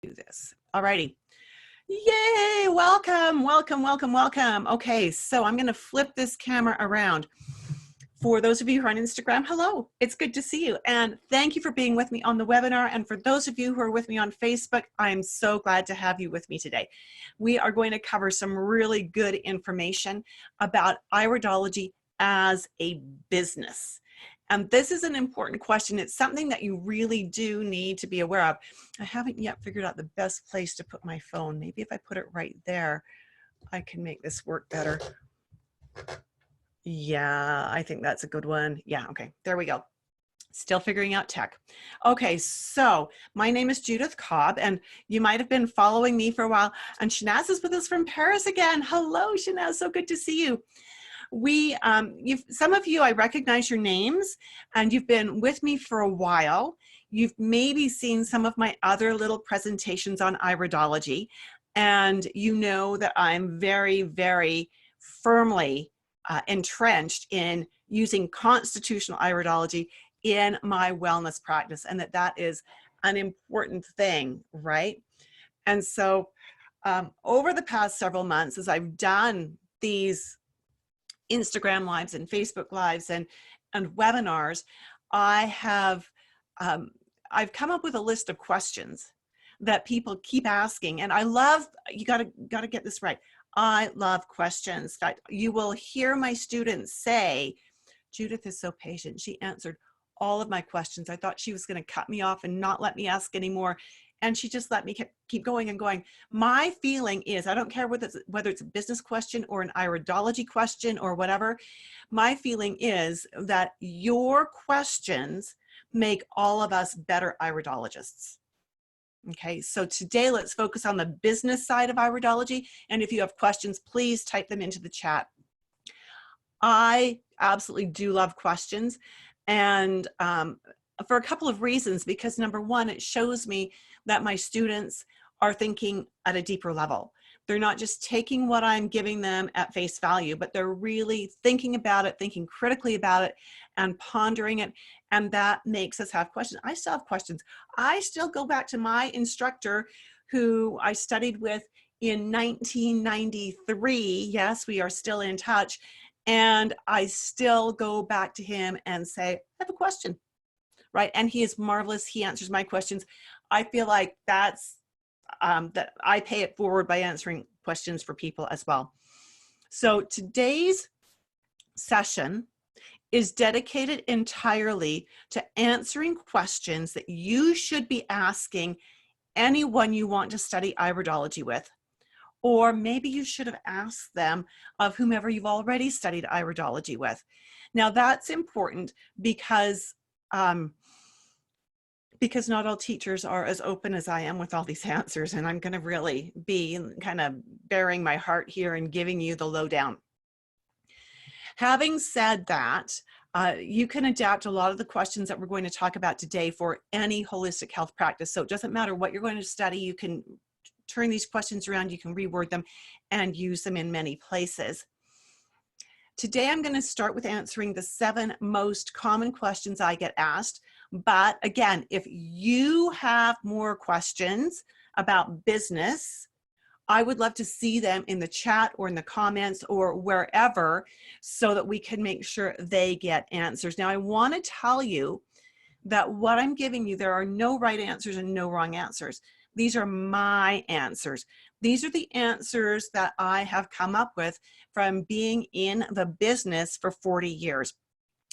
do this. All righty. Yay, welcome, welcome, welcome, welcome. Okay, so I'm gonna flip this camera around. For those of you who are on Instagram, hello, it's good to see you. And thank you for being with me on the webinar. And for those of you who are with me on Facebook, I'm so glad to have you with me today. We are going to cover some really good information about iridology as a business. And this is an important question. It's something that you really do need to be aware of. I haven't yet figured out the best place to put my phone. Maybe if I put it right there, I can make this work better. Yeah, I think that's a good one. Yeah, okay, there we go. Still figuring out tech. Okay, so my name is Judith Cobb, and you might have been following me for a while. And Shanaz is with us from Paris again. Hello, Shanaz, so good to see you. Some of you, I recognize your names, and you've been with me for a while. You've maybe seen some of my other little presentations on iridology, and you know that I'm very, very firmly entrenched in using constitutional iridology in my wellness practice, and that is an important thing, right? And so over the past several months, as I've done these Instagram lives and Facebook lives and webinars, I've come up with a list of questions that people keep asking, and I love, you gotta get this right, I love questions. In fact, you will hear my students say, Judith is so patient. She answered all of my questions. I thought she was going to cut me off and not let me ask anymore. And she just let me keep going and going. My feeling is, I don't care whether it's a business question or an iridology question or whatever, my feeling is that your questions make all of us better iridologists. Okay, so today let's focus on the business side of iridology. And if you have questions, please type them into the chat. I absolutely do love questions, and for a couple of reasons, because number one, it shows me that my students are thinking at a deeper level. They're not just taking what I'm giving them at face value, but they're really thinking about it, thinking critically about it, and pondering it. And that makes us have questions. I still have questions. I still go back to my instructor who I studied with in 1993. Yes, we are still in touch. And I still go back to him and say, I have a question, right? And he is marvelous. He answers my questions. I feel like that's, that I pay it forward by answering questions for people as well. So today's session is dedicated entirely to answering questions that you should be asking anyone you want to study iridology with. Or maybe you should have asked them of whomever you've already studied iridology with. Now that's important because not all teachers are as open as I am with all these answers, and I'm going to really be kind of bearing my heart here and giving you the lowdown. Having said that, you can adapt a lot of the questions that we're going to talk about today for any holistic health practice. So it doesn't matter what you're going to study, you can turn these questions around, you can reword them and use them in many places. Today, I'm going to start with answering the 7 most common questions I get asked. But again, if you have more questions about business, I would love to see them in the chat or in the comments or wherever so that we can make sure they get answers. Now, I want to tell you that what I'm giving you, there are no right answers and no wrong answers. These are my answers. These are the answers that I have come up with from being in the business for 40 years.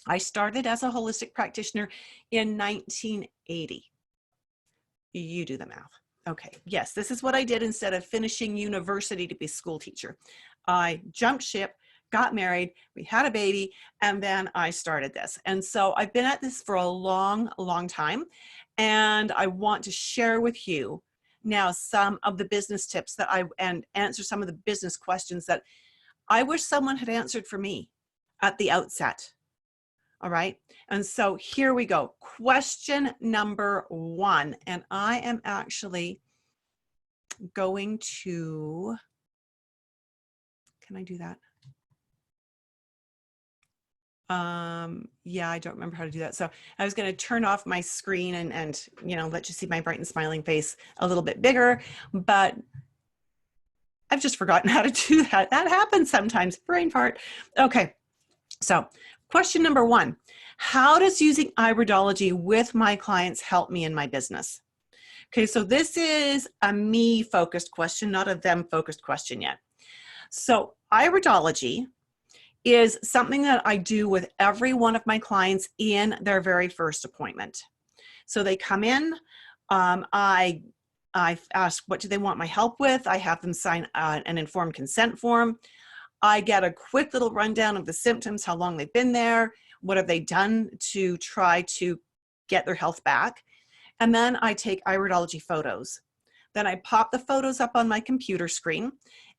I started as a holistic practitioner in 1980. You do the math. Okay, yes, this is what I did instead of finishing university to be a school teacher. I jumped ship, got married, we had a baby, and then I started this. And so I've been at this for a long, long time. And I want to share with you now some of the business tips that and answer some of the business questions that I wish someone had answered for me at the outset. All right. And so here we go. Question number 1. And I am actually going to, can I do that? Yeah, I don't remember how to do that. So I was going to turn off my screen and, you know, let you see my bright and smiling face a little bit bigger, but I've just forgotten how to do that. That happens sometimes, brain fart. Okay. So question number 1, how does using iridology with my clients help me in my business? Okay. So this is a me focused question, not a them focused question yet. So iridology is something that I do with every one of my clients in their very first appointment. So they come in, I ask what do they want my help with. I have them sign an informed consent form. I get a quick little rundown of the symptoms, how long they've been there, what have they done to try to get their health back. And then I take iridology photos. Then I pop the photos up on my computer screen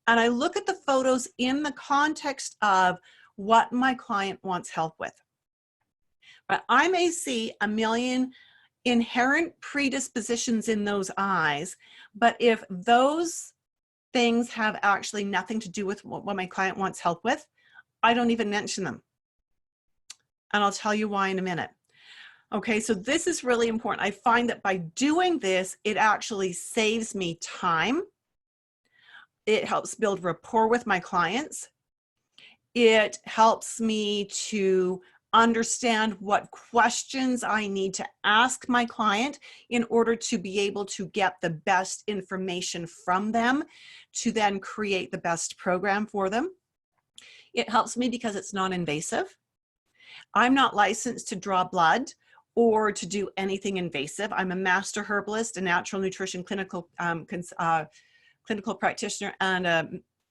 and I look at the photos in the context of what my client wants help with. But I may see a million inherent predispositions in those eyes, but if those things have actually nothing to do with what my client wants help with, I don't even mention them. And I'll tell you why in a minute. Okay, so this is really important. I find that by doing this, it actually saves me time. It helps build rapport with my clients. It helps me to understand what questions I need to ask my client in order to be able to get the best information from them to then create the best program for them. It helps me because it's non-invasive. I'm not licensed to draw blood or to do anything invasive. I'm a master herbalist, a natural nutrition clinical practitioner, and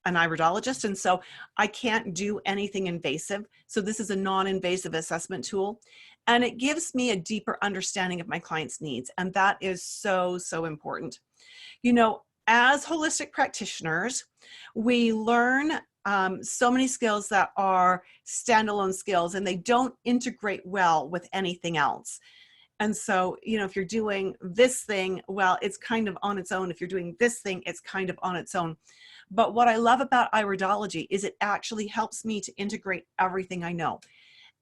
an iridologist. And so I can't do anything invasive. So this is a non-invasive assessment tool. And it gives me a deeper understanding of my client's needs. And that is so, so important. You know, as holistic practitioners, we learn so many skills that are standalone skills and they don't integrate well with anything else. And so, you know, if you're doing this thing, well, it's kind of on its own. If you're doing this thing, it's kind of on its own. But what I love about iridology is it actually helps me to integrate everything I know.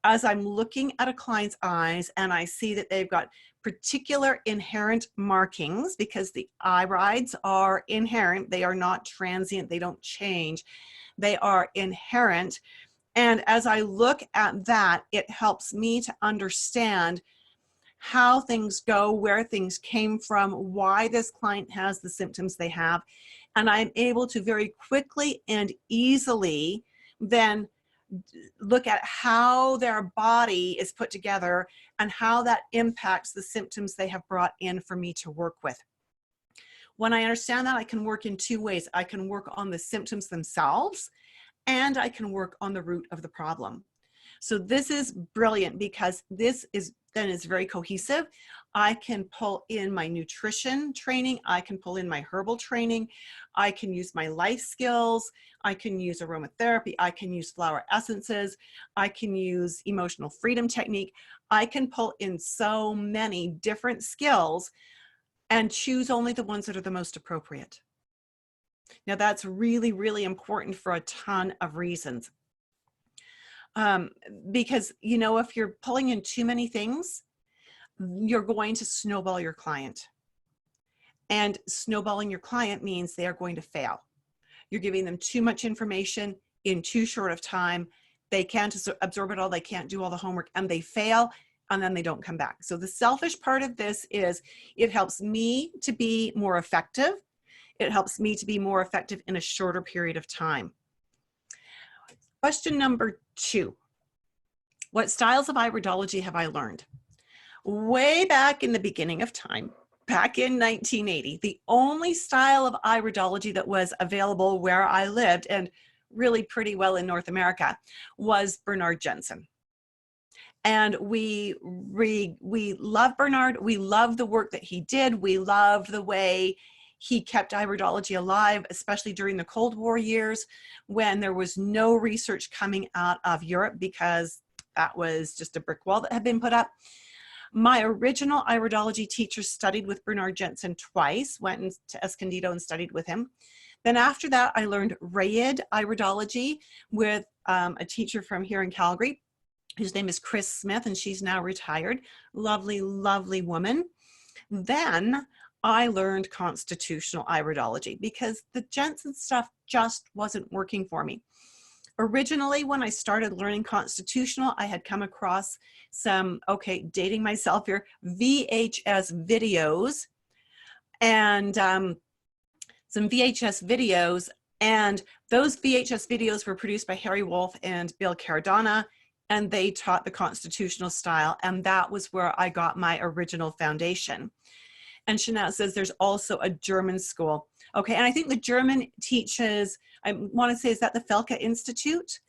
As I'm looking at a client's eyes and I see that they've got particular inherent markings, because the irides are inherent, they are not transient, they don't change, they are inherent. And as I look at that, it helps me to understand how things go, where things came from, why this client has the symptoms they have. And I'm able to very quickly and easily then look at how their body is put together and how that impacts the symptoms they have brought in for me to work with. When I understand that, I can work in 2 ways. I can work on the symptoms themselves, and I can work on the root of the problem. So this is brilliant because this is very cohesive. I can pull in my nutrition training. I can pull in my herbal training. I can use my life skills. I can use aromatherapy. I can use flower essences. I can use emotional freedom technique. I can pull in so many different skills and choose only the ones that are the most appropriate. Now that's really, really important for a ton of reasons. Because, you know, if you're pulling in too many things, you're going to snowball your client. And snowballing your client means they are going to fail. You're giving them too much information in too short of time. They can't absorb it all. They can't do all the homework and they fail and then they don't come back. So the selfish part of this is it helps me to be more effective. It helps me to be more effective in a shorter period of time. Question number 2. What styles of iridology have I learned? Way back in the beginning of time, back in 1980, the only style of iridology that was available where I lived, and really pretty well in North America, was Bernard Jensen. And we love Bernard. We love the work that he did. We loved the way he kept iridology alive, especially during the Cold War years when there was no research coming out of Europe because that was just a brick wall that had been put up. My original iridology teacher studied with Bernard Jensen twice, went to Escondido and studied with him. Then after that, I learned Rayid iridology with a teacher from here in Calgary. whose name is Chris Smith, and she's now retired. Lovely, lovely woman. Then I learned constitutional iridology because the Jensen stuff just wasn't working for me. Originally, when I started learning constitutional, I had come across some, okay, dating myself here, VHS videos and some VHS videos. And those VHS videos were produced by Harry Wolff and Bill Cardona, and they taught the constitutional style. And that was where I got my original foundation. And Shanette says there's also a German school. Okay, and I think the German teaches, I want to say, is that the Felke Institute?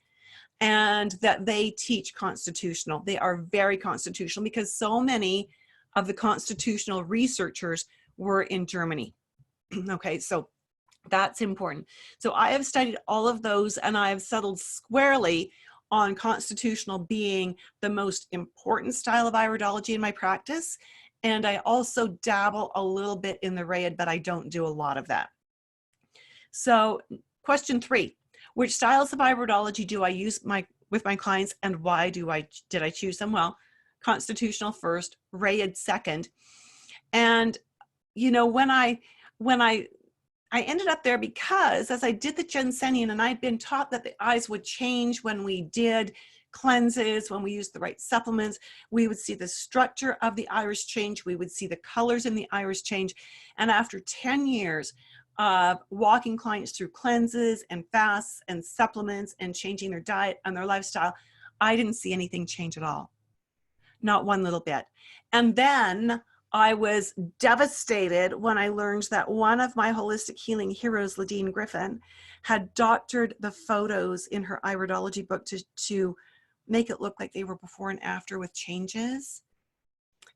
And that they teach constitutional. They are very constitutional because so many of the constitutional researchers were in Germany. Okay, so that's important. So I have studied all of those, and I have settled squarely on constitutional being the most important style of iridology in my practice. And I also dabble a little bit in the Rayid, but I don't do a lot of that. So question 3, which styles of iridology do I use with my clients, and why did I choose them? Well, constitutional first, Rayid second. And you know, when I ended up there because as I did the Jensenian, and I'd been taught that the eyes would change when we did cleanses, when we used the right supplements, we would see the structure of the iris change, we would see the colors in the iris change. And after 10 years of walking clients through cleanses and fasts and supplements and changing their diet and their lifestyle, I didn't see anything change at all. Not one little bit. And then I was devastated when I learned that one of my holistic healing heroes, Ladine Griffin, had doctored the photos in her iridology book to make it look like they were before and after with changes.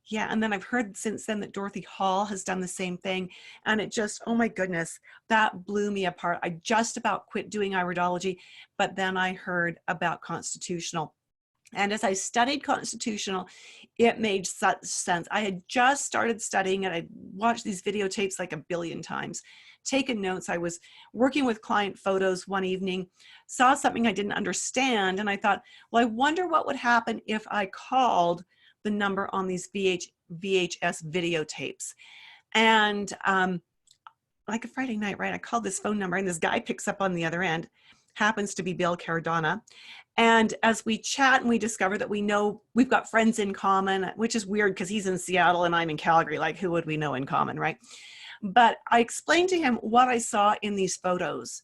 Yeah, and then I've heard since then that Dorothy Hall has done the same thing, and it just, oh my goodness, that blew me apart. I just about quit doing iridology, but then I heard about constitutional. And as I studied constitutional, it made such sense. I had just started studying it. I'd watched these videotapes like 1 billion times, taken notes. I was working with client photos one evening, saw something I didn't understand, and I thought, well, I wonder what would happen if I called the number on these VHS videotapes. And like a Friday night, right? I called this phone number, and this guy picks up on the other end, happens to be Bill Cardona. And as we chat and we discover that we've got friends in common, which is weird because he's in Seattle and I'm in Calgary, like who would we know in common, right? But I explained to him what I saw in these photos.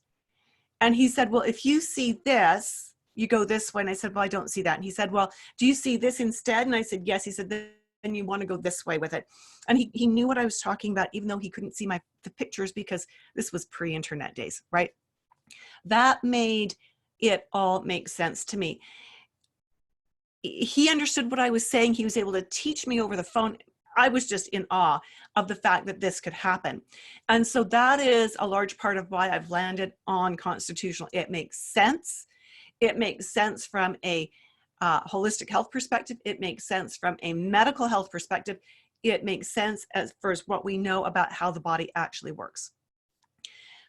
And he said, well, if you see this, you go this way. And I said, well, I don't see that. And he said, well, do you see this instead? And I said, yes. He said, then you want to go this way with it. And he knew what I was talking about, even though he couldn't see the pictures because this was pre-internet days, right? That made it all make sense to me. He understood what I was saying. He was able to teach me over the phone. I was just in awe of the fact that this could happen. And so that is a large part of why I've landed on constitutional. It makes sense. It makes sense from a holistic health perspective. It makes sense from a medical health perspective. It makes sense as far as what we know about how the body actually works.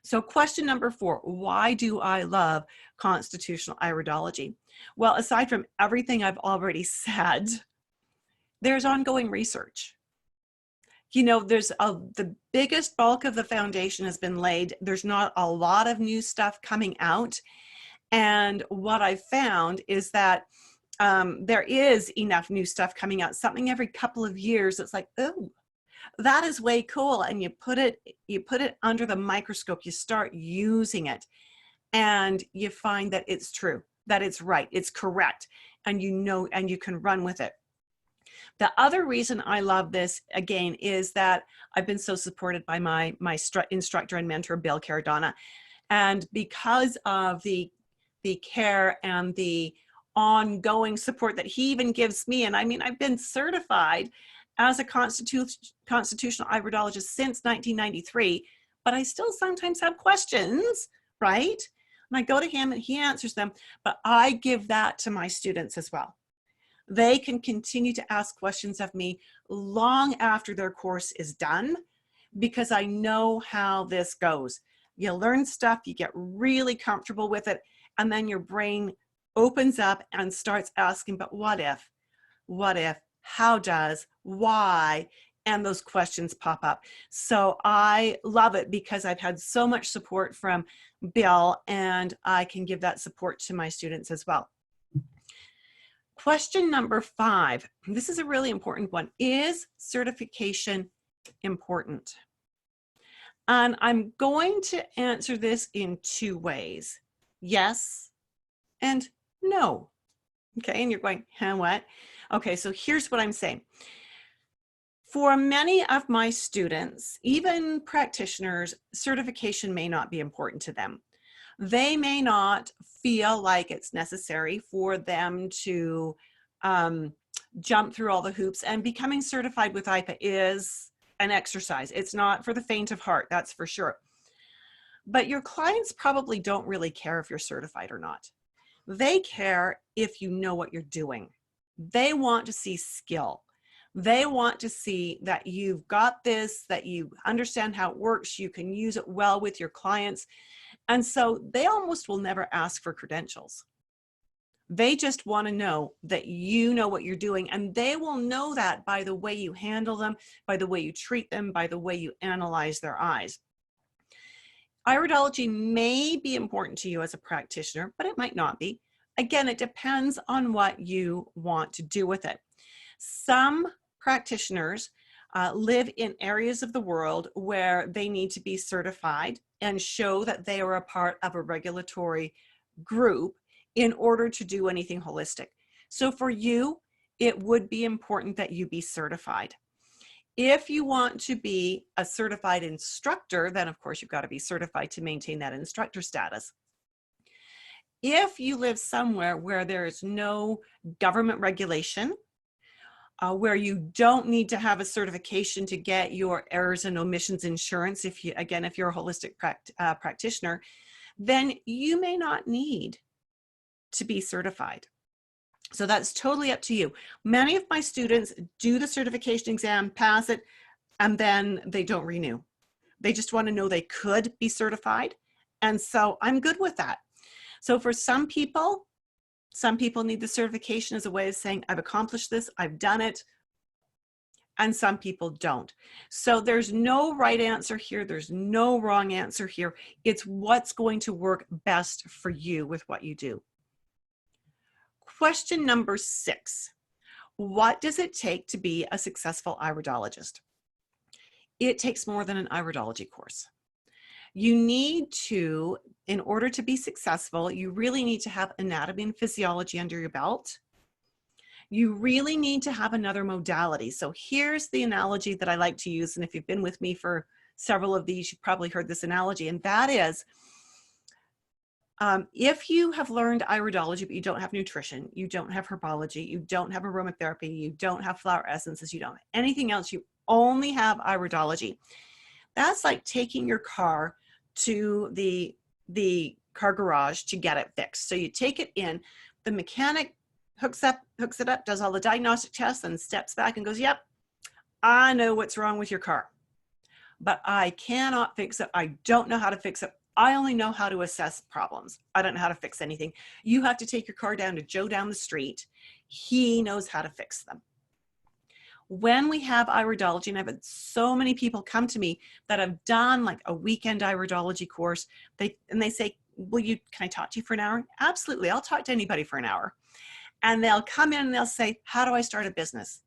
So question number 4, why do I love constitutional iridology? Well, aside from everything I've already said, there's ongoing research. You know, the biggest bulk of the foundation has been laid. There's not a lot of new stuff coming out. And what I found is that there is enough new stuff coming out, something every couple of years. It's like, oh, that is way cool. And you put it under the microscope, you start using it, and you find that it's true, that it's right, it's correct, and you know, and you can run with it. The other reason I love this, again, is that I've been so supported by my instructor and mentor, Bill Cardona. And because of the care and the ongoing support that he even gives me, and I mean, I've been certified as a constitutional iridologist since 1993, but I still sometimes have questions, right? And I go to him and he answers them, but I give that to my students as well. They can continue to ask questions of me long after their course is done, because I know how this goes. You learn stuff, you get really comfortable with it, and then your brain opens up and starts asking, but what if, how does, why, and those questions pop up. So I love it because I've had so much support from Bill, and I can give that support to my students as well. Question number 5, this is a really important one. Is certification important? And I'm going to answer this in 2 ways. Yes and no. Okay, and you're going, huh, what? Okay, so here's what I'm saying. For many of my students, even practitioners, certification may not be important to them. They may not feel like it's necessary for them to jump through all the hoops, and becoming certified with IPA is an exercise. It's not for the faint of heart, that's for sure. But your clients probably don't really care if you're certified or not. They care if you know what you're doing. They want to see skill. They want to see that you've got this, that you understand how it works, you can use it well with your clients. And so they almost will never ask for credentials. They just want to know that you know what you're doing, and they will know that by the way you handle them, by the way you treat them, by the way you analyze their eyes. Iridology may be important to you as a practitioner, but it might not be. Again, it depends on what you want to do with it. Some practitioners live in areas of the world where they need to be certified and show that they are a part of a regulatory group in order to do anything holistic. So for you, it would be important that you be certified. If you want to be a certified instructor, then of course you've got to be certified to maintain that instructor status. If you live somewhere where there is no government regulation, where you don't need to have a certification to get your errors and omissions insurance, if you're a holistic practitioner, then you may not need to be certified. So that's totally up to you. Many of my students do the certification exam, pass it, and then they don't renew. They just want to know they could be certified. And so I'm good with that. So for some people need the certification as a way of saying, I've accomplished this, I've done it, and some people don't. So there's no right answer here. There's no wrong answer here. It's what's going to work best for you with what you do. Question number 6, what does it take to be a successful iridologist? It takes more than an iridology course. You need to, in order to be successful, you really need to have anatomy and physiology under your belt. You really need to have another modality. So here's the analogy that I like to use, and if you've been with me for several of these, you've probably heard this analogy, and that is, if you have learned iridology, but you don't have nutrition, you don't have herbology, you don't have aromatherapy, you don't have flower essences, you don't have anything else, you only have iridology. That's like taking your car to the car garage to get it fixed. So you take it in, the mechanic hooks it up, does all the diagnostic tests, and steps back and goes, yep, I know what's wrong with your car, but I cannot fix it. I don't know how to fix it. I only know how to assess problems. I don't know how to fix anything. You have to take your car down to Joe down the street. He knows how to fix them. When we have iridology, and I've had so many people come to me that have done like a weekend iridology course, they say, can I talk to you for an hour? Absolutely, I'll talk to anybody for an hour. And they'll come in and they'll say, how do I start a business?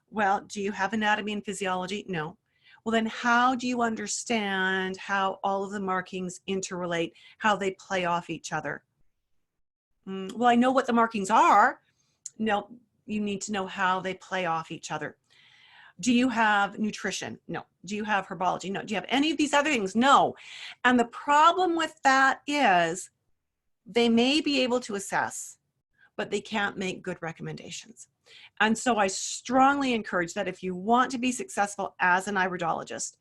Well, do you have anatomy and physiology? No. Well, then how do you understand how all of the markings interrelate, how they play off each other? Well, I know what the markings are. No, you need to know how they play off each other. Do you have nutrition? No. Do you have herbology? No. Do you have any of these other things? No. And the problem with that is they may be able to assess, but they can't make good recommendations. And so I strongly encourage that if you want to be successful as an iridologist,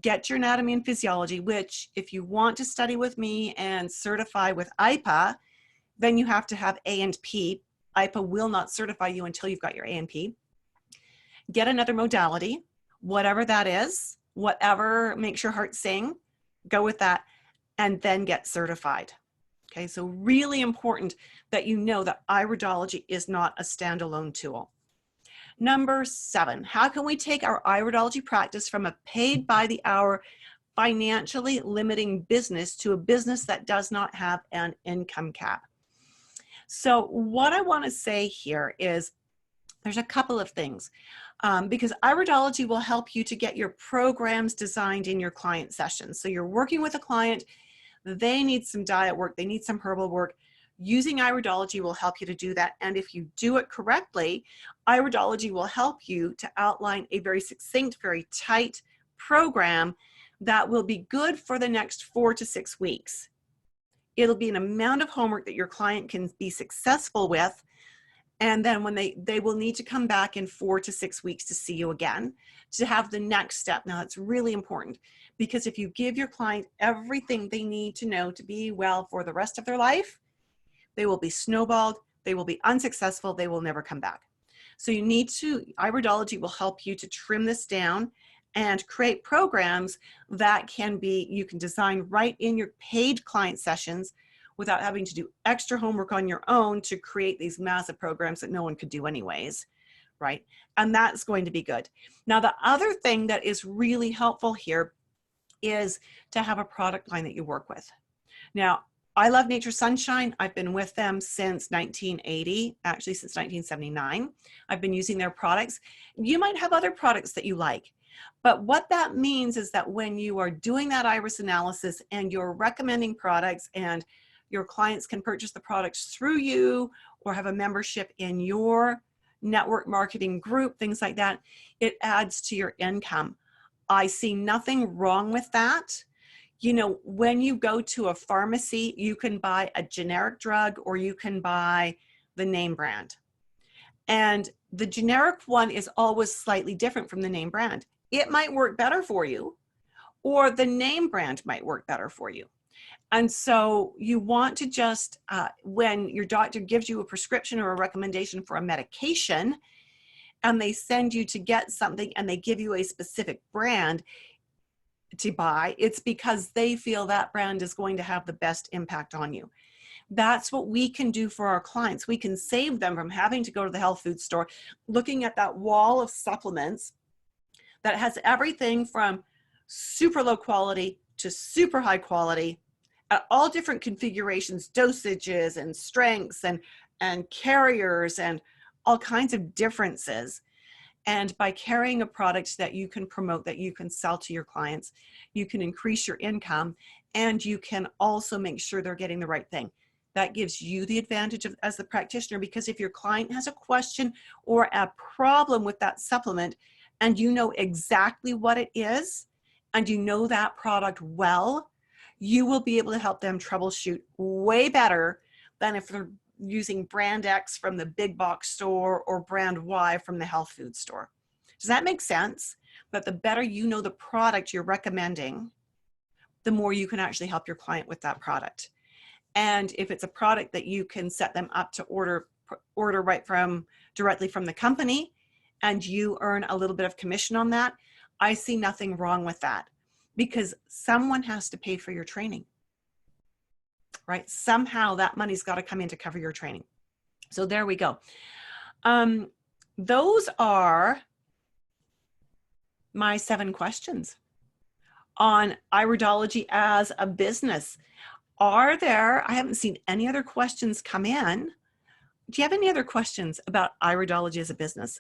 get your anatomy and physiology, which if you want to study with me and certify with IPA, then you have to have A and P. IPA will not certify you until you've got your A and P. Get another modality, whatever that is, whatever makes your heart sing, go with that, and then get certified. Okay, so really important that you know that Iridology is not a standalone tool. Number 7, how can we take our Iridology practice from a paid by the hour, financially limiting business to a business that does not have an income cap? So what I want to say here is there's a couple of things, because Iridology will help you to get your programs designed in your client sessions. So you're working with a client, they need some diet work, they need some herbal work. Using Iridology will help you to do that. And if you do it correctly, Iridology will help you to outline a very succinct, very tight program that will be good for the next 4 to 6 weeks. It'll be an amount of homework that your client can be successful with. And then when they will need to come back in 4 to 6 weeks to see you again to have the next step. Now, that's really important, because if you give your client everything they need to know to be well for the rest of their life, they will be snowballed, they will be unsuccessful, they will never come back. So you need to, Iridology will help you to trim this down and create programs that can be, you can design right in your paid client sessions without having to do extra homework on your own to create these massive programs that no one could do anyways, right? And that's going to be good. Now, the other thing that is really helpful here is to have a product line that you work with. Now, I love Nature Sunshine. I've been with them since 1980, actually since 1979. I've been using their products. You might have other products that you like, but what that means is that when you are doing that iris analysis and you're recommending products and your clients can purchase the products through you or have a membership in your network marketing group, things like that, it adds to your income. I see nothing wrong with that. You know, when you go to a pharmacy, you can buy a generic drug or you can buy the name brand. And the generic one is always slightly different from the name brand. It might work better for you, or the name brand might work better for you. And so you want to just, when your doctor gives you a prescription or a recommendation for a medication, and they send you to get something and they give you a specific brand to buy, it's because they feel that brand is going to have the best impact on you. That's what we can do for our clients. We can save them from having to go to the health food store, looking at that wall of supplements that has everything from super low quality to super high quality at all different configurations, dosages and strengths and carriers and all kinds of differences. And by carrying a product that you can promote, that you can sell to your clients, you can increase your income, and you can also make sure they're getting the right thing. That gives you the advantage as the practitioner, because if your client has a question or a problem with that supplement and you know exactly what it is and you know that product well, you will be able to help them troubleshoot way better than if they're using brand X from the big box store or brand Y from the health food store. Does that make sense? But the better you know the product you're recommending, the more you can actually help your client with that product. And if it's a product that you can set them up to order right directly from the company, and you earn a little bit of commission on that, I see nothing wrong with that, because someone has to pay for your training. Right? Somehow that money's got to come in to cover your training. So there we go. Those are my 7 questions on Iridology as a business. I haven't seen any other questions come in. Do you have any other questions about Iridology as a business?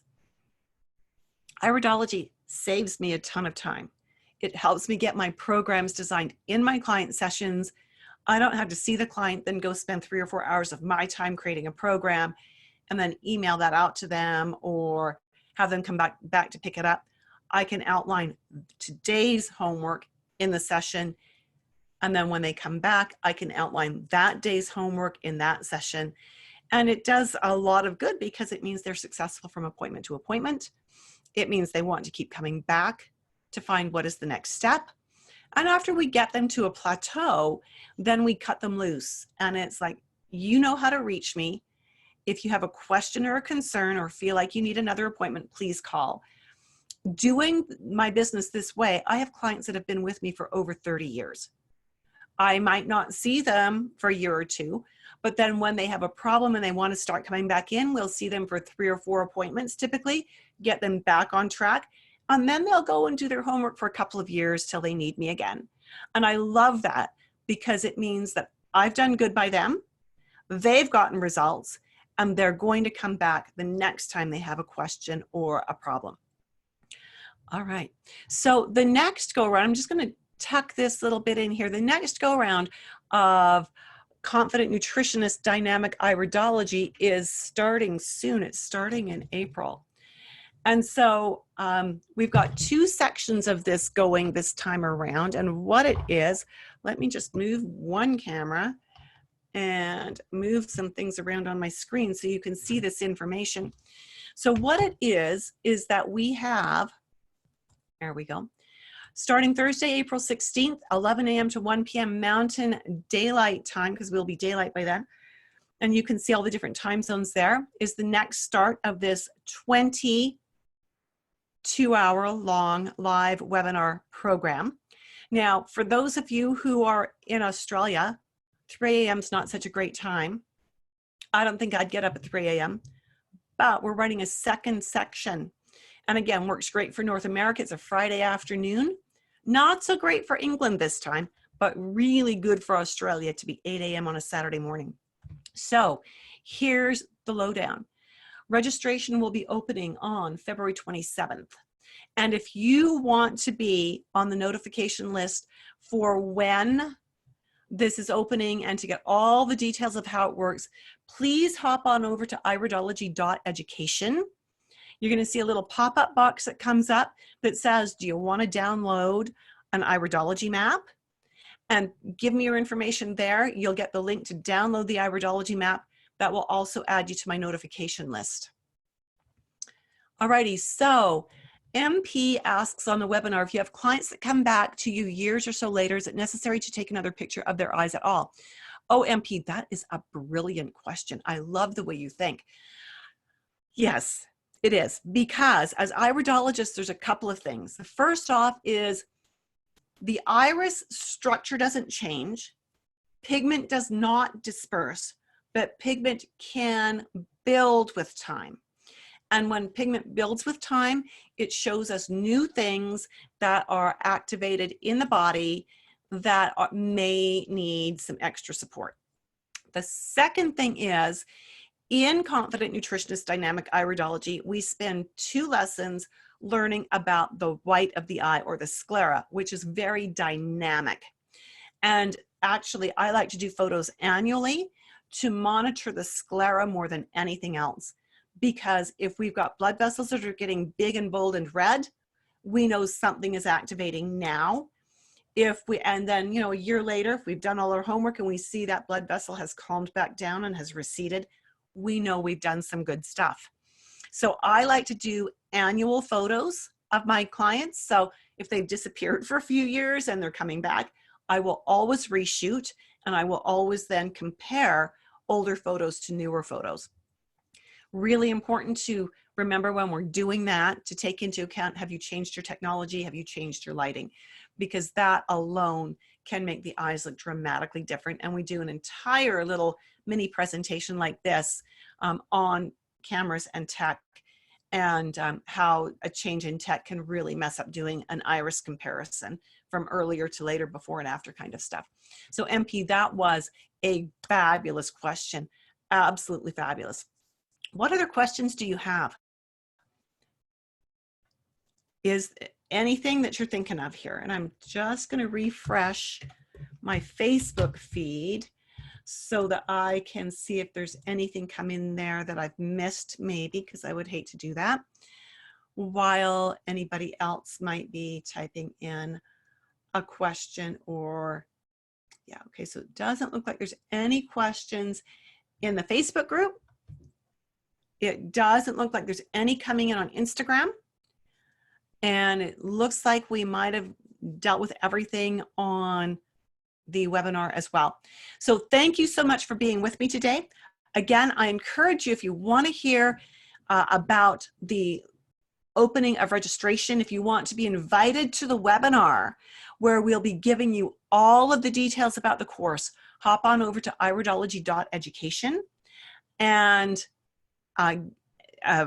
Iridology saves me a ton of time. It helps me get my programs designed in my client sessions. I don't have to see the client, then go spend 3 or 4 hours of my time creating a program and then email that out to them or have them come back to pick it up. I can outline today's homework in the session. And then when they come back, I can outline that day's homework in that session. And it does a lot of good because it means they're successful from appointment to appointment. It means they want to keep coming back to find what is the next step. And after we get them to a plateau, then we cut them loose. And it's like, you know how to reach me. If you have a question or a concern or feel like you need another appointment, please call. Doing my business this way, I have clients that have been with me for over 30 years. I might not see them for a year or two, but then when they have a problem and they want to start coming back in, we'll see them for 3 or 4 appointments typically, get them back on track, and then they'll go and do their homework for a couple of years till they need me again. And I love that because it means that I've done good by them, they've gotten results, and they're going to come back the next time they have a question or a problem. All right, so the next go around, I'm just going to tuck this little bit in here. The next go around of Confident Nutritionist Dynamic Iridology is starting soon. It's starting in April. And so we've got 2 sections of this going this time around. And what it is, let me just move one camera and move some things around on my screen so you can see this information. So what it is that we have, there we go, starting Thursday, April 16th, 11 a.m. to 1 p.m. Mountain Daylight Time, because we'll be daylight by then. And you can see all the different time zones there, is the next start of this 22-hour-long live webinar program. Now, for those of you who are in Australia, 3 a.m. is not such a great time. I don't think I'd get up at 3 a.m., but we're running a second section. And again, works great for North America. It's a Friday afternoon. Not so great for England this time, but really good for Australia to be 8 a.m. on a Saturday morning. So here's the lowdown. Registration will be opening on February 27th. And if you want to be on the notification list for when this is opening and to get all the details of how it works, please hop on over to iridology.education. You're going to see a little pop-up box that comes up that says, do you want to download an iridology map? And give me your information there. You'll get the link to download the iridology map. That will also add you to my notification list. Alrighty, so MP asks on the webinar, if you have clients that come back to you years or so later, is it necessary to take another picture of their eyes at all? Oh, MP, that is a brilliant question. I love the way you think. Yes. It is, because as iridologists, there's a couple of things. The first off is the iris structure doesn't change. Pigment does not disperse, but pigment can build with time. And when pigment builds with time, it shows us new things that are activated in the body that may need some extra support. The second thing is, in Confident Nutritionist Dynamic Iridology, we spend 2 lessons learning about the white of the eye, or the sclera, which is very dynamic. And actually, I like to do photos annually to monitor the sclera more than anything else. Because if we've got blood vessels that are getting big and bold and red, we know something is activating now. And then, you know, a year later, if we've done all our homework and we see that blood vessel has calmed back down and has receded, we know we've done some good stuff. So I like to do annual photos of my clients. So if they've disappeared for a few years and they're coming back, I will always reshoot, and I will always then compare older photos to newer photos. Really important to remember when we're doing that, to take into account, have you changed your technology? Have you changed your lighting? Because that alone can make the eyes look dramatically different. And we do an entire little mini presentation like this on cameras and tech, and how a change in tech can really mess up doing an iris comparison from earlier to later, before and after kind of stuff. So MP, that was a fabulous question. Absolutely fabulous. What other questions do you have? Is anything that you're thinking of here? And I'm just going to refresh my Facebook feed so that I can see if there's anything come in there that I've missed, maybe, because I would hate to do that, while anybody else might be typing in a question. Or yeah, okay, so it doesn't look like there's any questions in the Facebook group. It doesn't look like there's any coming in on Instagram. And it looks like we might have dealt with everything on the webinar as well. So thank you so much for being with me today. Again, I encourage you, if you want to hear about the opening of registration. If you want to be invited to the webinar where we'll be giving you all of the details about the course, hop on over to iridology.education and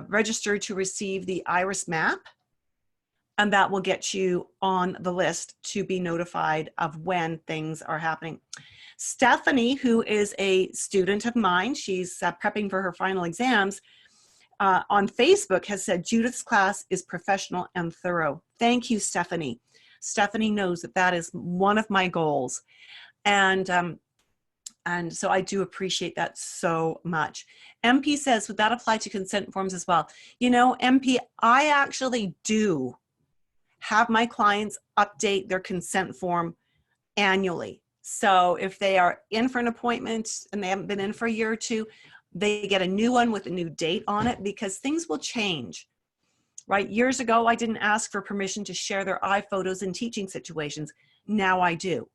register to receive the iris map, and that will get you on the list to be notified of when things are happening. Stephanie, who is a student of mine, she's prepping for her final exams, on Facebook has said Judith's class is professional and thorough. Thank you, Stephanie. Stephanie knows that that is one of my goals. And so I do appreciate that so much. MP says, would that apply to consent forms as well? You know, MP, I actually do have my clients update their consent form annually. So if they are in for an appointment and they haven't been in for a year or two, they get a new one with a new date on it, because things will change, right? Years ago, I didn't ask for permission to share their eye photos in teaching situations. Now I do,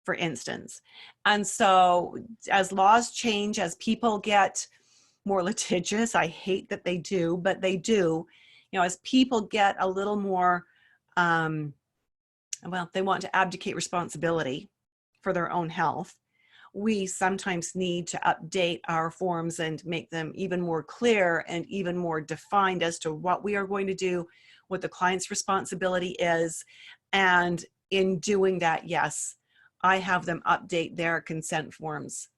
for instance. And so as laws change, as people get more litigious, I hate that they do, but they do, you know, as people get a little more, well, they want to abdicate responsibility for their own health, we sometimes need to update our forms and make them even more clear and even more defined as to what we are going to do, what the client's responsibility is. And in doing that, yes, I have them update their consent forms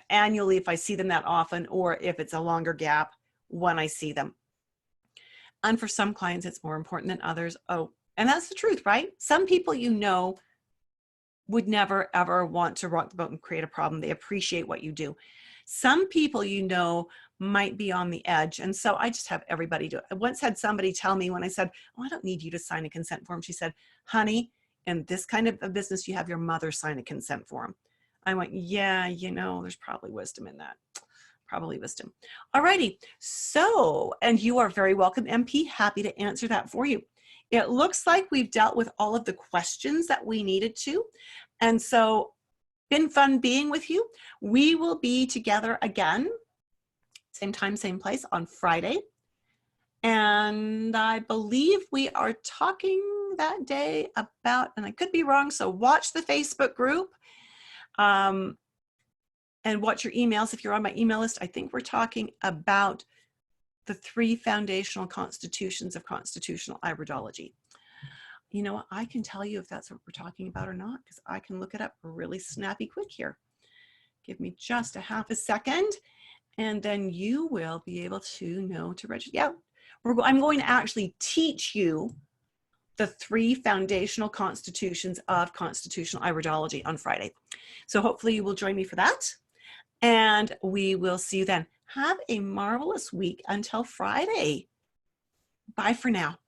annually if I see them that often, or if it's a longer gap when I see them. And for some clients, it's more important than others. Oh, and that's the truth, right? Some people, you know, would never ever want to rock the boat and create a problem. They appreciate what you do. Some people, you know, might be on the edge. And so I just have everybody do it. I once had somebody tell me when I said, oh, I don't need you to sign a consent form. She said, honey, in this kind of a business, you have your mother sign a consent form. I went, yeah, you know, there's probably wisdom in that. Probably wisdom. All righty. So, and you are very welcome, MP. Happy to answer that for you. It looks like we've dealt with all of the questions that we needed to. And so, been fun being with you. We will be together again, same time, same place on Friday. And I believe we are talking that day about, and I could be wrong, so watch the Facebook group and watch your emails. If you're on my email list, I think we're talking about the 3 foundational constitutions of constitutional iridology. You know what? I can tell you if that's what we're talking about or not, because I can look it up really snappy quick here. Give me just a half a second, and then you will be able to know to register. Yeah, I'm going to actually teach you the 3 foundational constitutions of constitutional iridology on Friday. So hopefully you will join me for that, and we will see you then. Have a marvelous week until Friday. Bye for now.